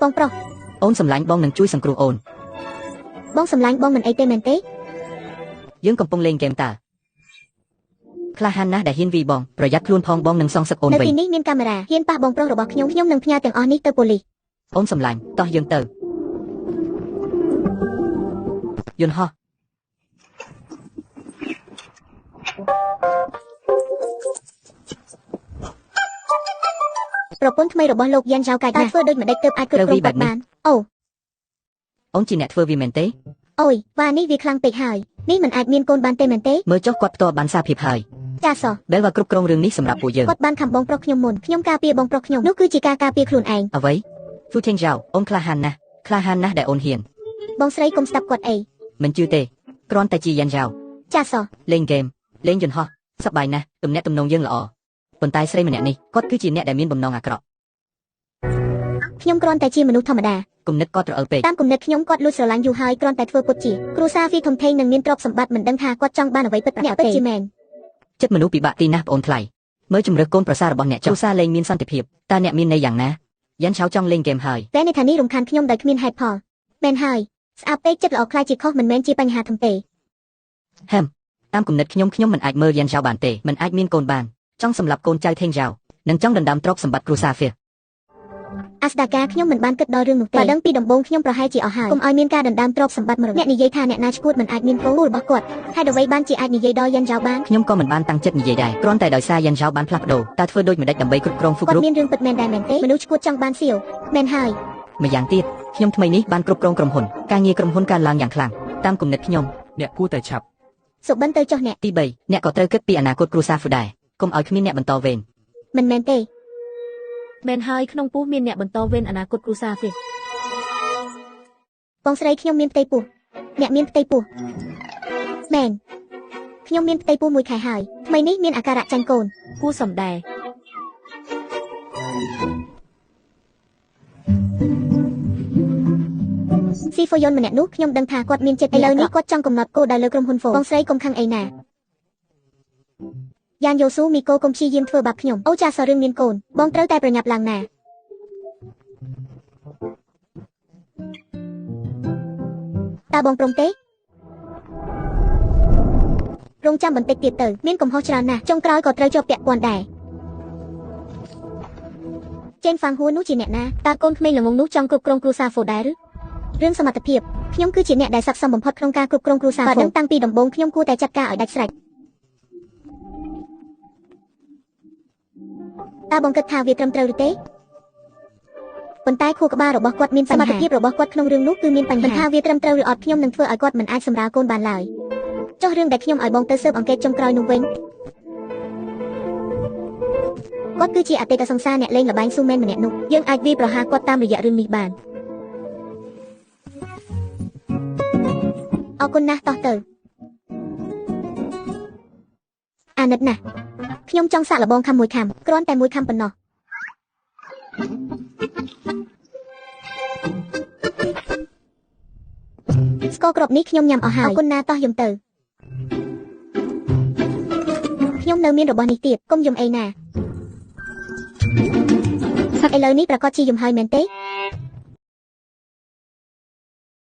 បងប្រុស អូនសម្លាញ់បងនឹងជួយសង្គ្រោះអូន បងសម្លាញ់បងមិនអីទេមែនទេ យើងកំពុងលេងហ្គេមតើក្លាហានណាស់ដែលហ៊ានវីបងប្រយ័ត្នខ្លួនផងបងនឹងសងសឹកអូន នៅ វិញ ទីនេះមានកាមេរ៉ាហ៊ានប៉ះបងប្រុសរបស់ខ្ញុំនឹងផ្ញើទាំងអស់នេះទៅប៉ូលីស អូនសម្លាញ់តោះយើងទៅយន្តហោះ ប្រពន្ធថ្មីរបស់លោកយ៉ាន់ចៅកាច់ណាស់ធ្វើដូចម្ដេចទើបអាចគ្រប់គ្រងគាត់បានអូ អូនជាអ្នកធ្វើវាមែនទេ អូយវ៉ានេះវាខ្លាំងពេកហើយនេះមិនអាចមានកូនបានទេមែនទេ មើលចុះគាត់ផ្ទាល់បានសារភាពហើយ ចាសោះ បែលវ៉ាគ្រប់គ្រងរឿងនេះសម្រាប់ពួកយើង គាត់បានខំបងប្រុសខ្ញុំមុនខ្ញុំការពារបងប្រុសខ្ញុំនោះគឺជាការការពារខ្លួនឯង អ្វីហ្វូថេងចៅអូនក្លាហានណាស់ដែលអូនហ៊ាន បងស្រីកុំស្ដាប់គាត់អី មិនជឿទេគ្រាន់តែជាយ៉ាន់ចៅ ចាសោះ លេងហ្គេមលេងយន្តហោះសប្បាយណាស់ទំនាក់ទំនងយើងល្អប៉ុន្តែស្រីម្នាក់នេះគាត់គឺជាអ្នកដែលមានបំណងអាក្រក់ ខ្ញុំគ្រាន់តែជាមនុស្សធម្មតា គំនិតគាត់រអិលពេក តាមគំនិតខ្ញុំគាត់លួចស្រឡាញ់យូរហើយគ្រាន់តែធ្វើពុតជាគ្រូសាវាធំធេងនឹងមានទ្រព្យសម្បត្តិមិនដឹងថាគាត់ចង់បានអ្វីពិតប្រាកដទេជាមែន ចិត្តមនុស្សពិបាកទីណាស់បងអូនថ្លៃមើលជំរឿកូនប្រសាររបស់អ្នកចុះសារលេងមានសន្តិភាពតើអ្នកមានន័យយ៉ាងណាយ៉ាន់ឆៅចង់លេងហ្គេមហើយ តែនៃឋានីរំខានខ្ញុំដោយគ្មានហេតុផលមែនហើយស្អាប់ពេកចិត្តល្អខ្លាចជាខុសមិនមែនជាបញ្ហាធំទេ ហឹមតាមគំនិតខ្ញុំមិនអាចមើលយ៉ាន់ឆៅបានទេមិនអាចមានកូនបានចង់សម្លាប់កូនចៅថេងចៅនិងចង់ដណ្ដើមទ្រព្យសម្បត្តិគ្រួសារហ្វៀ អាស្ដាកាខ្ញុំមិនបានគិតដល់រឿងនោះទេបើដឹងពីដំបូងខ្ញុំប្រហែលជាអស់ហើយកុំឲ្យមានការដណ្ដើមទ្រព្យសម្បត្តិមរណៈអ្នកនិយាយថាអ្នកណាឈួតមិនអាចមានកូនរបស់គាត់ហើយអ្វីបានជាអាចនិយាយដល់យ៉ាន់ចៅបាន ខ្ញុំក៏មិនបានតាំងចិត្តនិយាយដែរគ្រាន់តែដោយសារយ៉ាន់ឆៅបានផ្លាស់ប្ដូរតើធ្វើដូចម្ដេចដើម្បីគ្រប់គ្រងហ្វុក គាត់ រូប មានរឿងពិតមែនដែរមែនទេមនុស្សឈួតចង់បានសៀវមែនហើយ ម្យ៉ាងទៀតខ្ញុំថ្មីនេះបានគ្រប់គ្រងក្រុមហ៊ុនការងារក្រុមហ៊ុនកើនឡើងយ៉ាងខ្លាំងតាមគំនិតខ្ញុំ អ្នកគួរតែឆាប់ សុបិនទៅចុះអ្នក ទី3អ្នកក៏ត្រូវគិតពីអនាគតគ្រួសារហ្វូដែរកុំឲ្យគ្មានអ្នកបន្តវេន មិនមែនទេ មែនហើយក្នុងពោះមានអ្នកបន្តវេនអនាគតគ្រួសារទេ បងស្រីខ្ញុំមានផ្ទៃពោះអ្នកមានផ្ទៃពោះមែនខ្ញុំមានផ្ទៃពោះមួយខែហើយថ្មីនេះមានអាការៈចាញ់កូន គួរសំដែរ ស៊ីហ្វូយុនម្នាក់នោះខ្ញុំដឹងថាគាត់មានចិត្តឥឡូវនេះគាត់ចង់កំណត់គោលដៅលើក្រុមហ៊ុនហ្វូបងស្រីកុំខឹងអីណាយ៉ានយូស៊ូមីកូកុំព្យាយាមធ្វើបាបខ្ញុំអូចាសរឿងមានកូនបងត្រូវតែប្រញាប់ឡើងណាតើបងព្រមទេរងចាំបន្តិចទៀតទៅមានកំហុសច្រើនណាស់ចុងក្រោយក៏ត្រូវជាប់ពាក់ព័ន្ធដែរចេនហ្វាំងហួរនោះជាអ្នកណាតើកូនក្មេងល្ងងនោះចង់គ្រប់គ្រងគ្រួសារហ្វូដែរឬរឿងសមត្ថភាពខ្ញុំគឺជាអ្នកដែលស័ក្តិសមបំផុតក្នុងការគ្រប់គ្រងគ្រួសារបើដឹងតាំងពីដំបូងខ្ញុំគួរតែចាត់ការឲ្យដាច់ស្រេចតើបងគិតថាវាត្រឹមត្រូវឬទេប៉ុន្តែខួរក្បាលរបស់គាត់មានសមត្ថភាពរបស់គាត់ក្នុងរឿងនោះគឺមានបញ្ហាថាវាត្រឹមត្រូវឬអត់ខ្ញុំនឹងធ្វើឲ្យគាត់មិនអាចសម្រាលកូនបានឡើយចុះរឿងដែលខ្ញុំឲ្យបងទៅស៊ើបអង្កេតចុងក្រោយនោះវិញគាត់គឺជាអតីតសង្សារអ្នកលេងល្បែងស៊ូមែនម្នាក់នោះយើងអាចវាយប្រហារគាត់តាមរយៈរឿងនេះបានអរគុណណាស់តោះទៅអាណិតណាស់ខ្ញុំចង់សាក់លបងខំមួយខំគ្រាន់តែមួយខំប៉ុណ្ណោះស្ករគ្រាប់នេះខ្ញុំញ៉ាំអស់ហើយអរគុណណាតោះយំទៅខ្ញុំនៅមានរបស់នេះទៀតកុំយំអីណាឥឡូវនេះប្រកាសជាយំហើយមែនទេ